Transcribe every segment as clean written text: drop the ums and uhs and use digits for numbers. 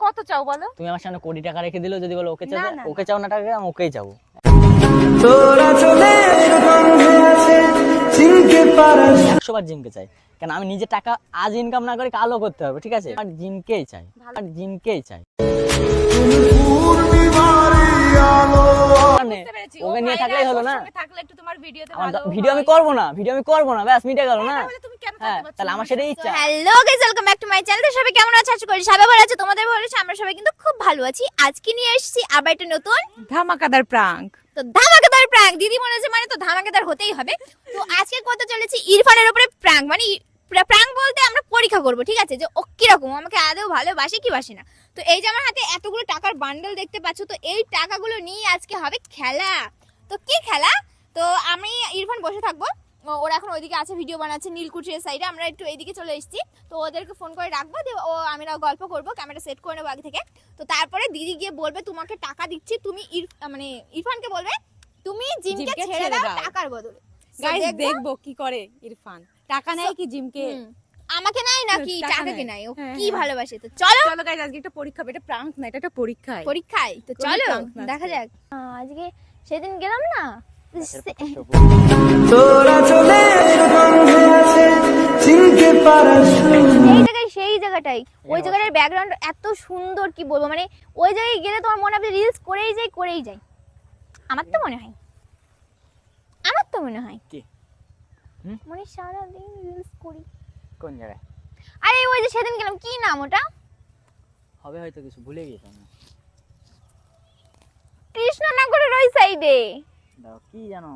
কত চাও বলো? তুমি আমার সামনে কোটি টাকা রেখে দিলো, যদি বলো ওকে চাও, ওকে চাও না টাকা, আমি ওকেই চাবো। তোরা চলে এরকম হয়ে আছে জিমকে পারা 100 বার জিমকে চাই, কারণ আমি নিজে টাকা আজ ইনকাম না করে কালও করতে হবে, ঠিক আছে? আর জিমকেই চাই, আর জিমকেই চাই। ওকে নিয়ে থাকলেই হলো না? থাকলে একটু তোমার ভিডিওতে ভালো ভিডিও আমি করব না, ভিডিও আমি করব না, ব্যাস মিটে গেল না? তুমি কেন হ্যাঁ, থাকতে তাহলে আমার সেটাই ইচ্ছা। Hello guys, welcome back to my channel. তো সবাই কেমন আছো? আশা করি সবাই ভালো আছে, তোমাদের ভালো আছে, আমরা সবাই কিন্তু খুব ভালো আছি। আজকে নিয়ে এসেছি আবার একটা নতুন ধামাকাদার প্রাঙ্ক। তো ধামাকাদার প্র্যাঙ্ক। দিদি মনে হচ্ছে মানে তো ধামাকাদার হতেই হবে। তো আজকে করতে চলেছি ইরফানের উপরে প্র্যাঙ্ক। মানে প্র্যাঙ্ক বলতে আমরা পরীক্ষা করব, ঠিক আছে, যে ও কিরকম আমাকে আদৌ ভালোবাসে কি বাসে না। তো এই যে আমার হাতে এতগুলো টাকার বান্ডেল দেখতে পাচ্ছ, তো এই টাকাগুলো নিয়ে আজকে হবে খেলা। তো কি খেলা? তো আমি ইরফান বসে থাকবো, ওরা এখন ওইদিকে আছে, ভিডিও বানাচ্ছে নীলকুঠির সাইডে, আমরা একটু এইদিকে চলে এসেছি। তো ওদেরকে ফোন করে রাখবো, দিয়ে ও আমরা গল্প করবো, ক্যামেরা সেট করে নেবো আগে থেকে। তো তারপরে দিদি গিয়ে বলবে তোমাকে টাকা দিচ্ছি, তুমি মানে ইরফানকে বলবে তুমি জিমকে ছেড়ে দাও টাকার বদলে। গাইস দেখবো কি করে ইরফান, টাকা নেয় কি জিমকে? আমাকে নাই নাকি টাকাকে নাই, ও হ্যাঁ, কি হ্যাঁ। ভালোবাসে। তো চলো চলো গাইস, আজকে একটা পরীক্ষা, এটা প্রাঙ্ক না, এটা একটা পরীক্ষায়। পরীক্ষায়। তো কোনো চলো prank না দেখা আজকে। যাক। আজকে সেদিন গেলাম না, তোরা চলে এরকম হয়ে আছে জিমকে পারা সেই জায়গাটাই ওই জায়গাটার ব্যাকগ্রাউন্ড এত সুন্দর, কি বলবো, মানে ওই জায়গায় গেলে তোমার মনে হবে রিলস করেই যাই। আমার তো মনে হয় কি? মানে সারাদিন রিলস করি। কোন জায়গায়? আরে ওই যে সেদিন গেলাম, কি নাম ওটা? হবে হয়তো, কিছু ভুলে গেছি আমি। কৃষ্ণনগরের ওই সাইডে। দাও, কি জানো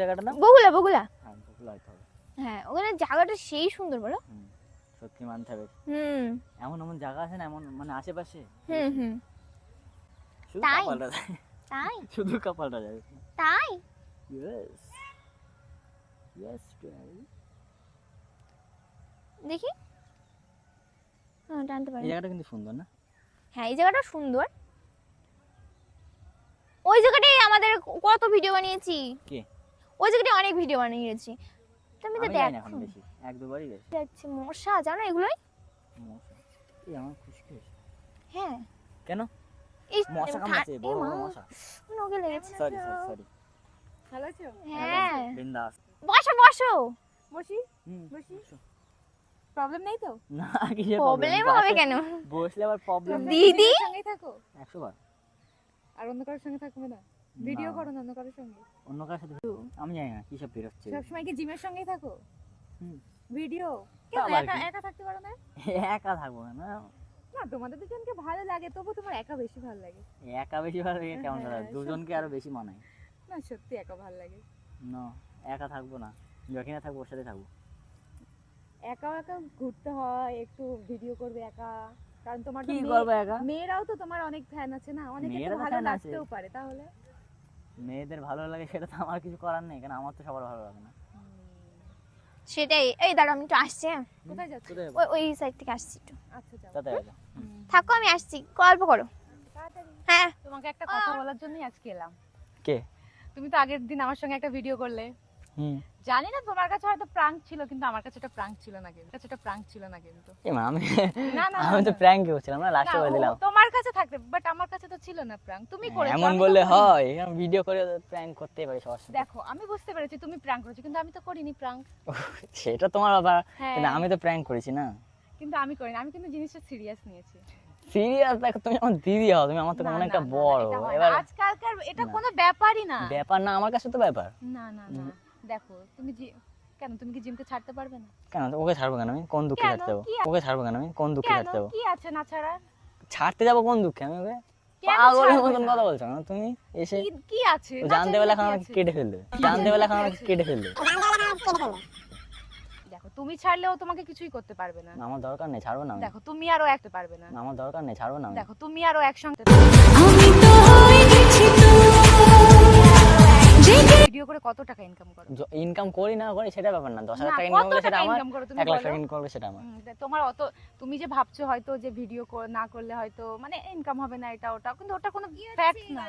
জায়গাটার নাম? বগুলা। হ্যাঁ, বগুলা হয়তো হবে। হ্যাঁ, ওখানে জায়গাটা সেই সুন্দর বলো। সত্যি মানতে হবে। এমন জায়গা আছে না, এমন মানে আশেপাশে। শুধু তাই? কপালটা যায়। তাই শুধু কপালটা যায়। তাই ইয়েস দেখি, টানতে পারি। এই জায়গাটা কিন্তু সুন্দর না? হ্যাঁ, এই জায়গাটা সুন্দর। ওই জায়গাটাই আমাদের কত ভিডিও বানিয়েছি। কি? ওই জায়গাটায় অনেক ভিডিও বানিয়েছি। তুমি তো আমি যাই না দেখো এখন বেশি, এক দুবারই গেছি। যাচ্ছে মশা, জানো এগুলোই? মশা? এই আমার খুশকি হয়েছে। হ্যাঁ, কেন? এই মশা কামড়াচ্ছে, বড় বড় মশা। নগে লেগেছে। সরি। ভালো আছো? হ্যাঁ, বিন্দাস। বসো। বসি? বসো। প্রবলেম নেই তো? না, কিসের প্রবলেম হবে কেন? বসলে আবার প্রবলেম। দিদি সঙ্গেই থাকো? 100 বার। আর অন্য কারোর সঙ্গে থাকবে না? ভিডিও করো না অন্য কারোর সঙ্গে? অন্য কার সাথে? আমি জানি না কি সব বের হচ্ছে। সবসময় কি জিমের সঙ্গেই থাকো? ভিডিও তা আবার কি? একা থাকতে পারো না? একা থাকবো না। না, তোমাদের দুজনকে ভালো লাগে, তবু তোমার একা বেশি ভালো লাগে। একা বেশি ভালো লাগে কেমন? হ্যাঁ, দুজনকে আরো বেশি মানায়। না, সত্যি একা ভালো লাগে। না, একা থাকবো না, যখনই থাকবো ওর সাথে থাকবো। একা ঘুরতে হয়, একটু ভিডিও করবে একা, কারণ তোমার তো কি করবো একা? মেয়েরাও তো তোমার অনেক ফ্যান আছে না, অনেকে তো মেয়েরা তো ভালো fan আছে। লাগতেও পারে। তাহলে মেয়েদের ভালো লাগে সেটা তো আমার কিছু করার নেই, কারণ আমার তো সবার ভালো লাগে না। সেটাই। এই দাঁড়া, আমি একটু আসছি। হ্যাঁ, কোথায় যাচ্ছ? কোথায় যাবো? ওই সাইড থেকে আসছি একটু। আচ্ছা, যাও তাতে যাবো। থাকো, আমি আসছি, গল্প করো। তাড়াতাড়ি। হ্যাঁ, তোমাকে একটা কথা বলার জন্যই আজকে এলাম। কে? তুমি তো আগের দিন আমার সঙ্গে একটা ভিডিও করলে। হুম। জানি না তোমার কাছে হয়তো প্রাঙ্ক ছিল, কিন্তু আমার কাছে এটা প্রাঙ্ক ছিল না কিন্তু। এ মা, আমি না, আমি তো প্র্যাঙ্ক করছিলাম না, লাস্টে বলে দিলাম। তোমার কাছে থাকতে, বাট আমার কাছে তো ছিল না প্রাঙ্ক, তুমি করেছো। এমন আমি তো বললে করিনি। হয়? আমি ভিডিও করে প্র্যাঙ্ক করতেই পারি সবার সাথে। দেখো, আমি বুঝতে পেরেছি তুমি প্রাঙ্ক করেছো, কিন্তু আমি তো করিনি প্রাঙ্ক। সেটা তোমার ব্যাপার, হ্যাঁ। কিন্তু আমি তো প্র্যাঙ্ক করেছি না। কিন্তু আমি করিনি, আমি কিন্তু জিনিসটা সিরিয়াস নিয়েছি। সিরিয়াস? দেখো, তুমি আমার দিদি হও, তুমি আমার থেকে না, অনেকটা না, না, বড়। এটা হয় না। এবার আজকালকার এটা না। কোনো ব্যাপারই না। ব্যাপার না, আমার কাছে তো ব্যাপার। না, দেখো তুমি কেন, তুমি কি জিমকে ছাড়তে পারবে না? কেন? ওকে ছাড়বো কেন? আমি কোন দুঃখে কেন? ছাড়তে যাবো? কি ওকে ছাড়বো কেন? আমি কোন দুঃখে কেন, ছাড়তে যাবো? কি আছে না ছাড়া? ছাড়তে যাবো কোন দুঃখে আমি ওকে? কেন পাগলের ছাড়বে মতন না? কথা বলছো না তুমি এসে। কি আছে ও না জানতে ছাড়লে পারলে এখন কি আমাকে আছে? কেটে ফেলবে। জানতে পারলে এখন আমাকে কেটে ফেলবে। দেখো, তুমি ছাড়লেও তোমাকে কিছুই করতে পারবে না। না, আমার দরকার নেই, ছাড়বো না আমি। দেখো, তুমি আরো একটা পারবে না। না, আমার দরকার নেই, ছাড়বো না আমি। দেখো, তুমি আরো একসঙ্গে ভিডিও করে কত টাকা ইনকাম করো? ইনকাম করি না করি সেটা ব্যাপার না। 10,000 না, টাকা ইনকাম কত করলে সেটা টাকা আমার, ইনকাম করো তুমি 1 লাখ বলো? টাকা ইনকাম করলে সেটা আমার। তোমার অত, তুমি যে ভাবছো হয়তো যে ভিডিও না করলে হয়তো মানে ইনকাম হবে না, এটা ওটা, কিন্তু ওটা কোনো ফ্যাক্ট না।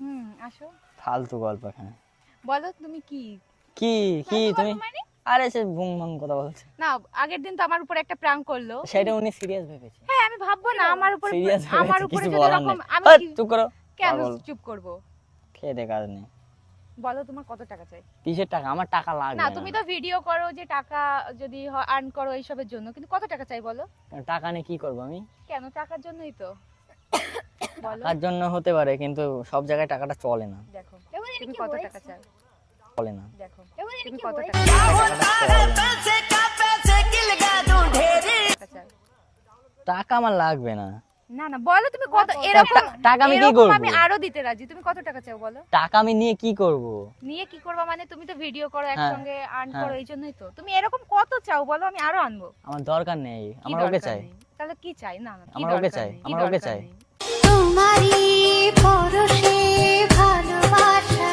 হুম, আসো, ফালতু গল্প এখানে। বলো তুমি কি কি কি তুমি মানে আরে সে বুং ভাং কথা বলছে। না আগের দিন তো আমার উপর একটা প্র্যাঙ্ক করলো। সেটা উনি সিরিয়াস ভেবেছে। হ্যাঁ আমি ভাববো না আমার উপর সিরিয়াস আমার উপরে কিছু যদি বলার এরকম নেই। আমি চুপ করো। কেন পাগল। চুপ করব? খেয়ে দে কাজ নেই। বলো তোমার কত টাকা চাই? কিসের টাকা? আমার টাকা লাগবে না না। তুমি তো ভিডিও করো যে টাকা যদি আর্ন করো এইসবের জন্য, কিন্তু কত টাকা চাই বলো? টাকা নিয়ে কি করব আমি? কেন? টাকার জন্যই তো। বলো। টাকার জন্য হতে পারে, কিন্তু সব জায়গায় টাকাটা চলে না। দেখো দেখো জানি তুমি কি কত হয়েছে। টাকা চাও? চলে না। দেখো দেখো জানি তুমি কি কত হয়েছে। টাকা চাও? টাকা আমার লাগবে না। না না বলো তুমি কত এরকম টাকা আমি কি এরকম করব? আমি আরো দিতে রাজি। তুমি কত টাকা চাও বলো? টাকা আমি নিয়ে কি করব? নিয়ে কি করবা মানে তুমি তো ভিডিও করো হ্যাঁ, একসঙ্গে আর্ন হ্যাঁ। করো, এই জন্যই তো। তুমি এরকম কত চাও বলো, আমি আরো আনবো। আমার দরকার নেই, কি আমার ওকে দরকার চাই। নেই? তাহলে কি চাই? না না কি আমার ওকে দরকার চাই, নেই, কি আমার ওকে দরকার চাই। নেই। তোমারই পরশে ভালোবাসা।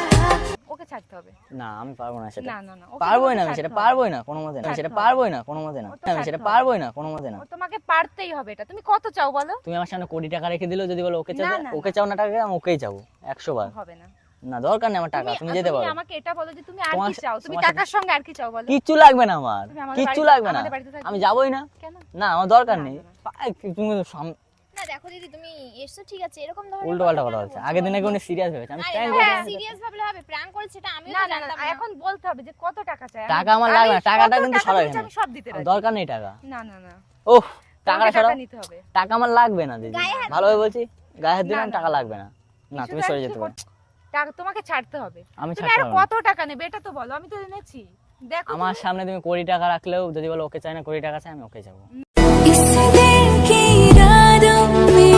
ওকে ছাড়তে হবে। না আমি পারবো না সেটা। না না না ওকে পারবোই না, তোমাকে আমি সেটা ছাড়তে হবে। পারবোই না কোনো মতে না। আমি সেটা পারবোই না কোনো মতে না। ও তো আমি সেটা ছাড়তে হবে। পারবোই না কোনো মতে না। ও তোমাকে পারতেই হবে এটা। তুমি কত চাও বলো? তুমি আমার সামনে কোটি টাকা রেখে দিলেও যদি বলো ওকে চাও, না, না, ওকে চাও না টাকা, আমি ওকেই যাবো 100 বার। হবে না। না দরকার নেই আমার টাকা, তুমি যেতে পারো। আমাকে এটা বলো যে তুমি আর তোমার কি চাও? তুমি তোমার টাকার সঙ্গে আর কি চাও বলো? কিচ্ছু লাগবে না আমার, তুমি আমাদের কিচ্ছু বাড়িতে- লাগবে না। আমাদের বাড়িতে থাকবে? আমি যাবোই না। কেন? না আমার দরকার না, নেই। না, তুমি না দেখো দিদি তুমি এসছো ঠিক আছে, এরকম ধরনের উল্টো পাল্টা কথা বলছে। আগের দিনে কোনো সিরিয়াস ভেবেছে আমি প্র্যাঙ্ক করছি। সিরিয়াস ভাবলে হবে, প্র্যাঙ্ক করেছে এটা আমিও না তো না না জানতাম না। এখন বলতে হবে যে কত টাকা চাই। টাকা আমার লাগবে না, টাকাটা কত কিন্তু টাকা সরাই বলছে না। আমি সব দিতে আমার রাজি। দরকার নেই টাকা। না না না ওহ টাকাটা তোমাকে সরাও। টাকা নিতে হবে। টাকা আমার লাগবে না দিদি, গায়ে হাত ভালোভাবে বলছি। গায়ে হাত না, দিলাম, না, টাকা না। লাগবে না। না তুমি শুধু সরে আর যেতে কি পারো। টাকা তোমাকে ছাড়তে হবে। আমি তুমি ছাড়তে আর পারবো না। কত টাকা নেবে এটা তো বলো, আমি তো এনেছি। দেখো আমার তুমি- সামনে তুমি কোটি টাকা রাখলেও যদি বলো ওকে চাই না, কোটি টাকা চাই, আমি ওকে যাবো। इस दिल की रातों में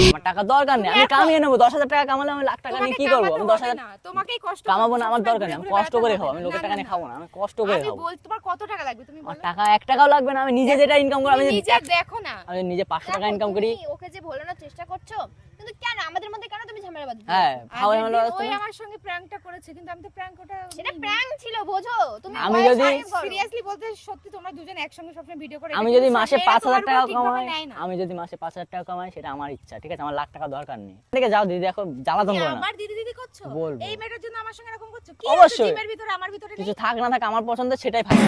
আমার টাকা দরকার নেই, আমি কামিয়ে নেবো। 10,000 টাকা কামালে আমি লাখ টাকা নিয়ে তোমাকে কি করবো? কামাতে আমি হবে 10,000 না, তোমাকেই কষ্ট কামাবো করতে না, আমার হবে, দরকার নেই। আমি ঘুরে কষ্ট বেড়াতে করে হবে খাবো, আমি না, লোকের না, টাকা না, নিয়ে না। খাবো না, আমি কষ্ট করে আমি খাবো। বল তোমার কত টাকা লাগবে তুমি আমার বলো? টাকা 1 টাকাও লাগবে না। আমি নিজে যেটা ইনকাম করি, আমি তুমি যদি নিজে দেখো না। আমি নিজে 500 টাকা দেখো, ইনকাম করি। তুমি ওকে যে ভোলানোর চেষ্টা করছো, কিন্তু কেন আমাদের মধ্যে কেন তুমি ঝামেলা বাঁধছো? হ্যাঁ খাওয়াই আগের হলো দিন ওই তুমি। আমার সঙ্গে প্র্যাঙ্কটা করেছে, কিন্তু আমি তো প্র্যাঙ্ক ওটা সেটা প্র্যাঙ্ক ছিল বোঝো তুমি। আমি যদি- সিরিয়াসলি বলতে সত্যি তোমরা দুজন একসঙ্গে সবসময় ভিডিও করে আমি এটা যদি কিন্তু মাসে মেয়েরা 5,000 তোমার টাকা উপর ঠিকভাবে কামাই, নেয় না। আমি যদি মাসে 5,000 টাকা কামাই, সেটা আমার ইচ্ছা, ঠিক আছে? আমার লাখ টাকা দরকার নেই। ঠিক যাও দিদি, দেখো জ্বালাতন কি করো না। আমার দিদি দিদি করছো? বলবো। এই মেয়েটার জন্য আমার সঙ্গে এরকম করছো? কি অবশ্যই। জিমের ভিতরে আমার ভিতরে নেই? কিছু থাক না থাক, আমার পছন্দ সেটাই ফাইনাল।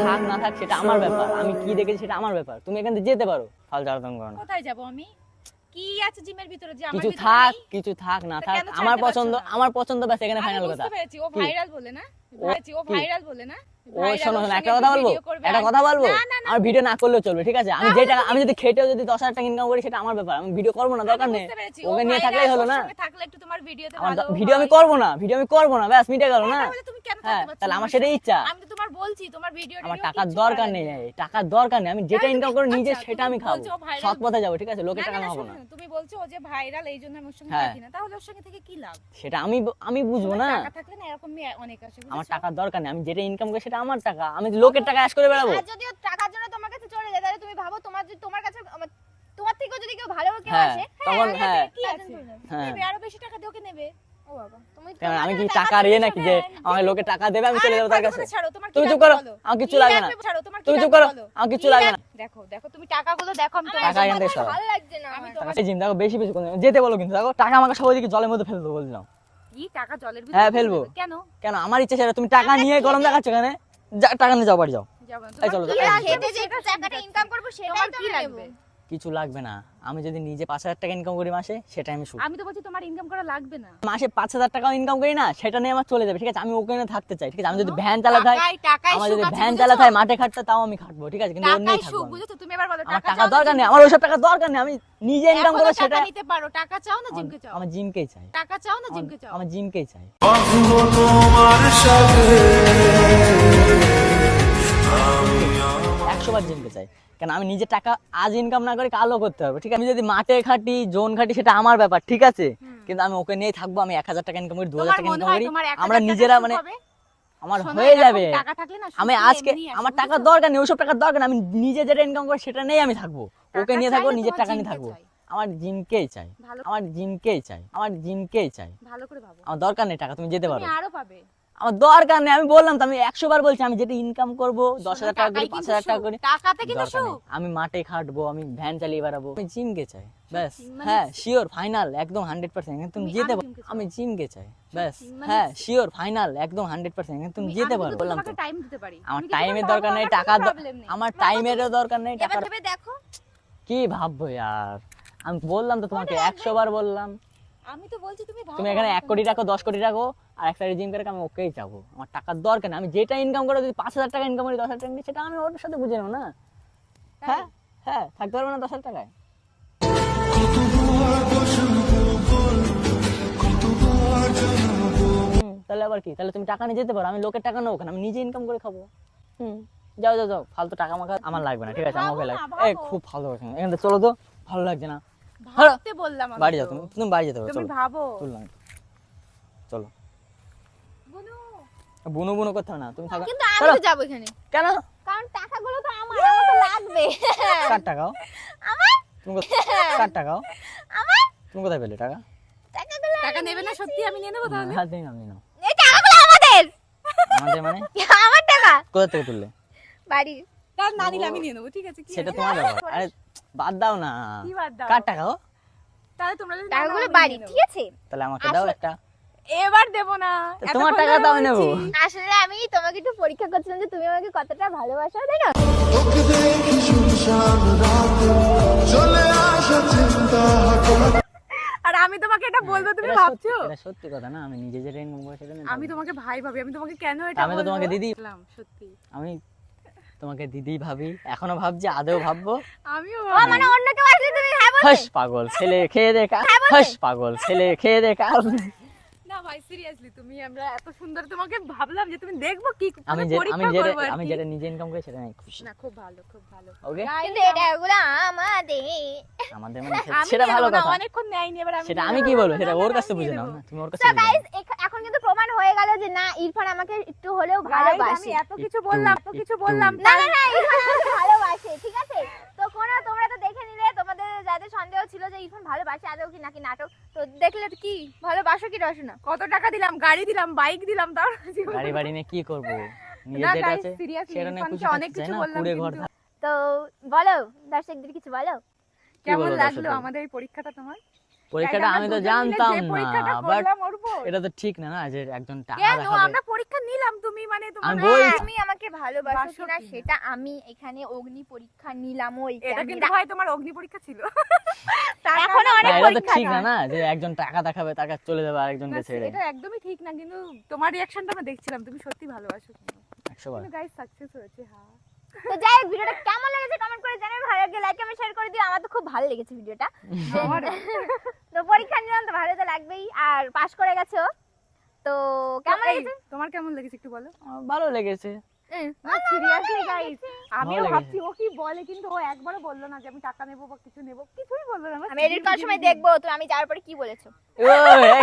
থাক না থাক সেটা আমার ব্যাপার, আমি কি দেখেছি সেটা আমার ব্যাপার। তুমি এখান থেকে যেতে পারো, ফাল জ্বালাতন করো না। কোথায় যাব আমি? কি আছে জিমের ভিতরে যে আমার কিছু ভিতরে থাক, নেই? কিছু থাক না তা থাক, কেন ছাড়তে আমার পারছো পছন্দ, না? আমার পছন্দ ব্যাস, এখানে আমি ফাইনাল কথা। বুঝতে পেরেছি, ও কি? ভাইরাল বলে না? কি? ও ভাইরাল বলে না? ও Viral শোনো ওর শোনো, সঙ্গে একটা কথা বলবো, video করবে একটা আর- কথা বলবো। না, না, না। আমার ভিডিও না করলেও চলবে, ঠিক আছে? আমি যে তাহলে টাকা, তুমি- আমি যদি খেটেও যদি 10,000 টাকা ইনকাম করি, সেটা আমার ব্যাপার। আমি ভিডিও করবো না, দরকার আমি নেই। বুঝতে পেরেছি, ও ওকে নিয়ে viral, থাকলেই হলো ওর না। সঙ্গে থাকলে একটু তোমার ভিডিওতে আমার ভালো ভিডিও আমি হয়। করবো না, ভিডিও আমি করবো না, ব্যাস মিটে গেল না। তাহলে তুমি কেন হ্যাঁ, থাকতে পারছো তাহলে না আমার আমার সেটাই সাথে? ইচ্ছা। আমি তো তোমার বলছি তোমার ভিডিও আমার টাকার দরকার নেই, টাকার দরকার নেই। আমি যেটা ইনকাম করে নিজে সেটা আমি খাবো। সৎ পথে যাবো, ঠিক আছে? লোকের টাকা খাবো না। তুমি বলছো ও যে ভাইরাল এই জন্য আমি ওর সঙ্গে হ্যাঁ। থাকি না, তাহলে ওর সঙ্গে থেকে কি লাভ? সেটা আমি বুঝবো না। টাকা থাকলে না এরকম মেয়ে অনেক আছে, বুঝেছো? আমার টাকার দরকার নেই, আমি যেটা ইনকাম করি সেটা আমার টাকা। আমি লোকের টাকা অ্যাশ করে বেড়াবো। আর যদি ও টাকার জন্য তোমার কাছে চলে যায়, তাহলে তুমি ভাবো তোমার কাছে তোমার থেকেও যদি কেউ ভালো কেউ হ্যাঁ, আসে, তখন আরে হ্যাঁ, কি আছে? হ্যাঁ। নেবে, আরো বেশি টাকা দিয়ে ওকে নেবে। ও বাবা তুমি কেন আমি কি তোমার টাকার ইয়ে নাকি যে শোনেন, আমাকে লোকে টাকা দেবে আমি চলে আরে যাবো তার কথা কাছে? ছাড়ো, তোমার কি তুমি চুপ লাগবে করো, বলো? আমার কিচ্ছু কি লাগবে না। ছাড়ো, তোমার কি তুমি চুপ লাগবে করো, বলো? আমার কিচ্ছু কি লাগবে না। দেখো দেখো তুমি টাকাগুলো দেখো, আমি তোমার টাকা এখান থেকে সরাও। ভালো লাগছে না আমি আমার। তোমার টাকা জিম দেখো, বেশি বেশি করে যেতে বলো, কিন্তু দেখো টাকা আমাকে সবাই দিকে জলের মধ্যে ফেলে দেবো বলছিলাম। কি টাকা জলের ভিতরে হ্যাঁ, ফেলবো। কেন কেন? আমার ইচ্ছা সেটা। তুমি টাকা নিয়ে গরম দেখাচ্ছ কেন? টাকা নিয়ে যাও, বাড়ি যাও। যাবো না, এই চলো, তোমার কি এই লাগবে? খেতে যে টাকাটা ইনকাম করব সেটাই তোমার তো কি আমি লাগবে? নেব। কিছু লাগবে না। আমি যদি নিজে 5,000 টাকা ইনকাম করি মাসে, সেটা আমি সুখ। আমি তো বলছি তোমার ইনকাম করা লাগবে না। মাসে 5,000 টাকাও ইনকাম করি না, সেটা নিয়ে আমার চলে যাবে, ঠিক আছে? আমি ওখানে থাকতে চাই, ঠিক আছে? আমি যদি ভ্যান চালাতে হয়, টাকায় আমার সুখ যদি আছে, ভ্যান বুঝেছো? চালাতে হয়, মাঠে খাটতে, তাও আমি খাটবো, ঠিক আছে? কিন্তু ওর নেই টাকায় থাকবো সুখ, আমি। বুঝেছো? তুমি এবার বলো আমার টাকা টাকা চাও না দরকার নেই, জিমকে আমার চাও? ওইসব টাকা দরকার নেই। আমি নিজে ইনকাম এখনো করবো, টাকা সেটা নিতে পারো, টাকা চাও না জিমকে চাও? আমার জিমকেই চাই। টাকা চাও না জিমকে চাও? আমার জিমকেই চাই। 100 বার জিমকে চাই। কেন? আমি নিজে টাকা আজ ইনকাম না করে কালও করতে হবে, ঠিক আছে? আমি যদি মাঠে খাটি, জোন খাটি, সেটা আমার ব্যাপার, ঠিক আছে? কিন্তু আমি ওকে নিয়ে থাকবো। আমি 1,000 টাকা ইনকাম করি, 2,000 তোমার টাকা মনে ইনকাম হয় করি, তোমার 1,000 আমরা টাকা নিজেরা সুখ মানে হবে? আমার শোনো, হয়ে এরকম যাবে। টাকা থাকলে না আমি সুখ আজকে এমনিই আসে, আমার টাকার বুঝেছো? দরকার নেই, ওইসব টাকার দরকার নেই। আমি নিজে যেটা ইনকাম করি সেটা নিয়েই আমি থাকবো। ওকে টাকা নিয়ে থাকবো, চাইলে নিজের তোমার টাকা নিয়ে জিমকে থাকবো। চাই। আমার জিমকেই চাই, ভালো আমার জিমকেই চাই, আমার জিমকেই চাই। ভালো করে ভাবো, আমার দরকার নেই টাকা, তুমি যেতে পারো। তুমি আরো পাবে। আমার দরকার নেই, আমি বললাম তো, আমি 100 বার বলছি, আমি যেটা ইনকাম করবো 10,000 টাকা করি, 5,000 টাকা করি, টাকাতে কিন্তু দরকার নেই। সুখ। আমি মাঠে খাটবো, আমি ভ্যান চালিয়ে বেড়াবো, আমি জিমকে চাই ব্যাস। মানে- হ্যাঁ শিওর ফাইনাল একদম 100%, তুমি আমি যেতে পারো। জিমকে চাই। আমি জিমকে চাই ব্যাস। মানে- হ্যাঁ শিওর ফাইনাল একদম 100%, তুমি যেতে পারো। বললাম তো, তোমাকে টাইম দিতে পারি। আমার তুমি কি টাইমের তোমার দরকার নেই, বাবা, টাকা কোনো problem নেই। আমার টাইমেরও দরকার নেই, এবার টাকার ভেবে দেখো, কি ভাববো यार। আমি বললাম তো তোমাকে 100 বার বললাম। আমি তো বলছি তুমি ভাবো। তুমি এখানে 1 কোটি রাখো, 10 কোটি রাখো, আর একটা জিম করে আমি ওকেই যাবো। আমার টাকার দরকার নেই, আমি যেটা ইনকাম করে যদি 5,000 টাকা ইনকাম করি, 10,000 টাকা নিই, সেটা আমি ওর সাথে বুঝে নেবো না। হ্যাঁ হ্যাঁ, থাকতে পারবো না 10,000 টাকায়? তাহলে আবার কি? তাহলে তুমি টাকা নিয়ে যেতে পারো, আমি লোকের টাকা নেবো কেন? আমি নিজে ইনকাম করে খাবো। যাও যাও যাও, ফালতু টাকা মাখা আমার লাগবে না, ঠিক আছে? আমাকে লাগবে। এই খুব ভালো লাগছে না, এখান থেকে চলো তো, ভালো লাগছে না। ভাবতে বললাম আমি বাড়ি তো। যাও, তুমি তুমি বাড়ি যেতে পারো, তুমি চলো ভাবো। তুললাম, চলো। বুনু, বুনো বুনো করতে হবে না, তুমি থাকো। কিন্তু আমি চলো। তো যাবো এখানে, কেন? কারণ টাকাগুলো তো আমার তো লাগবে। কার টাকাও? আমার তুমি কার টাকাও? আমার তুমি কোথায় পেলে টাকা? টাকাগুলো টাকা নেবে না সত্যি? আমি নিয়ে নেবো তাহলে। হাত দিন, আপনি নাও। এই টাকাগুলো আমাদের, আমাদের মানে আমার টাকা, কোথা থেকে তুললে? বাড়ি। তার না নিলে আমি নিয়ে নেবো, ঠিক আছে? কি সেটা আছে? তোমার ব্যাপার। আরে বাদ দাও না। কি বাদ দাও? কার টাকাও? তাহলে তোমরা যদি না টাকাগুলো নাও, আমি বাড়ি, নিয়ে নেবো। ঠিক আছে? তাহলে আমাকে দাও আসলে- একটা। এবার দেবো না। তা তোমার এতক্ষণ টাকা ধরে তো আমি নেবো। বলছি। আসলে আমি তোমাকে একটু পরীক্ষা করছিলাম যে তুমি আমাকে কতটা ভালোবাসো, তাই না? আর আমি তোমাকে এটা বলবো, তুমি এটা সত্যি- ভাবছো? এটা সত্যি কথা না, আমি নিজে যেটা ইনকাম করি সেটা নিয়ে আমি থাকবো। তোমাকে ভাই ভাবি, আমি তোমাকে কেন এটা আমি তো তোমাকে বলবো? দিদি। বললাম, সত্যি আমি তোমাকে দিদি ভাবি, এখনো ভাবছি, আদেও ভাববো। আমিও ও মানে অন্য কেউ আসলে তুমি হ্যাঁ বলবে? হাস পাগল ছেলে, খেয়ে দে কাল। হাস পাগল ছেলে, খেয়ে দে কাল। না ভাই, সিরিয়াসলি তুমি, আমরা এত সুন্দর তোমাকে ভাবলাম যে তুমি দেখবো কি আমি মানে যে পরীক্ষা করবো আর আমি কি। যেটা নিজে ইনকাম করি সেটা নিয়ে খুশি। না, খুব ভালো, খুব ভালো। ওকে, কিন্তু এই টাকাগুলো আমাদের। আমাদের মানে আমি সেটা নিয়ে ভালো নেবো না, কথা। অনেকক্ষণ নেয়নি, এবার আমি সেটা নিয়ে আমি কি নেবো। বলবো, সেটা না, ওর না, কাছে আমি বুঝে নিয়ে নাও নেবো। না, তুমি ওর কাছে তো বুঝে নাও। গাইস এখন কিন্তু প্রমাণ হয়ে গেল যে না, ইরফান আমাকে একটু হলেও Guys, ভালোবাসে। আমি এত কিছু বললাম, এত কিছু বললাম, না না না, ইরফান আমাকে ভালোবাসে, ঠিক আছে? তো তোমরা তো দেখে নিলে, তোমাদের যাদের সন্দেহ ছিল যে ইরফান ভালোবাসে আদৌ কি নাকি নাটক, তো দেখলে তো কি ভালোবাসো কি রসো না। কত টাকা দিলাম, গাড়ি দিলাম, বাইক দিলাম, তাও গাড়ি বাড়ি নিয়ে কি করবো, নিজের না যেটা guys, আছে seriously, সেটা নিয়ে ইরফানকে খুশি অনেক থাকতে চাই কিছু না, বললাম, কুড়ে ঘর কিন্তু- থাক- তো বলো দর্শকদের কিছু বলো। কি কেমন বলবো লাগলো দর্শকদের? আমাদের এই পরীক্ষাটা তোমার? পরীক্ষাটা Guys, আমি আমরা তো দুজন মিলে জানতাম যে পরীক্ষাটা না, বাট করলাম ওর উপর। এটা তো ঠিক না, না যে একজন টাকা কেন দেখাবে। আমরা পরীক্ষা নিলাম, তুমি মানে তোমার আমি না, বলছি। তুমি আমাকে ভালোবাসো বাসো কিনা কিনা। সেটা আমি এখানে অগ্নি পরীক্ষা নিলাম। ওই এটা কিন্তু ভাই তোমার অগ্নি পরীক্ষা ছিল। এখনো না, অনেক এটা তো পরীক্ষা ঠিক না। না, না যে একজন টাকা দেখাবে, টাকা চলে যাবে আরেকজনকে ছেড়ে। এটা একদমই ঠিক না, কিন্তু তোমার রিঅ্যাকশনটা আমরা দেখছিলাম, তুমি সত্যি ভালোবাসো। 100 বার। কিন্তু গাইস সাকসেস হয়েছে। হ্যাঁ, তো যাই হোক, ভিডিওটা কেমন লেগেছে কমেন্ট করে জানাবে, ভালো লাগলে লাইক কমেন্ট শেয়ার করে দিও। আমার তো খুব ভালো লেগেছে ভিডিওটা। আমার তো পরীক্ষা নিলাম তো ভালো তো লাগবেই, আর পাশ করে গেছো। তো কেমন এই, লেগেছে? তোমার কেমন লেগেছে একটু বলো। আমার ভালো লেগেছে। না সিরিয়াসলি গাইস, আমিও লেগেছে। ভাবছি ও কি বলে, কিন্তু ও একবারও বললো না যে আমি টাকা নেবো বা কিছু নেবো, কিছুই বললো না। আমি এডিট করার সময় দেখবো তো আমি যাওয়ার পরে কি বলেছো।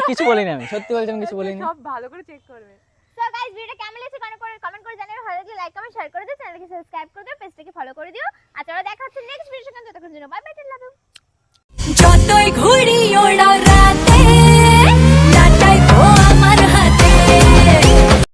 কিছু বলিনি আমি, সত্যি বলছি আমি কিছু বলিনি। সব ভালো করে চেক করবে। তো গাইস ভিডিওটা কেমন লেগেছে কমেন্ট করে জানাবে, ভালো লাগলে লাইক কমেন্ট শেয়ার করে দিও, চ্যানেলকে সাবস্ক্রাইব করে দিও, পেজটাকে ফলো করে দিও। আর চলো দেখা হচ্ছে নেক্সট ভিডিওর সঙ্গে, ততক্ষণ জন্য বাই বাই, লাভ ইউ। যতই ঘুরি ওড়া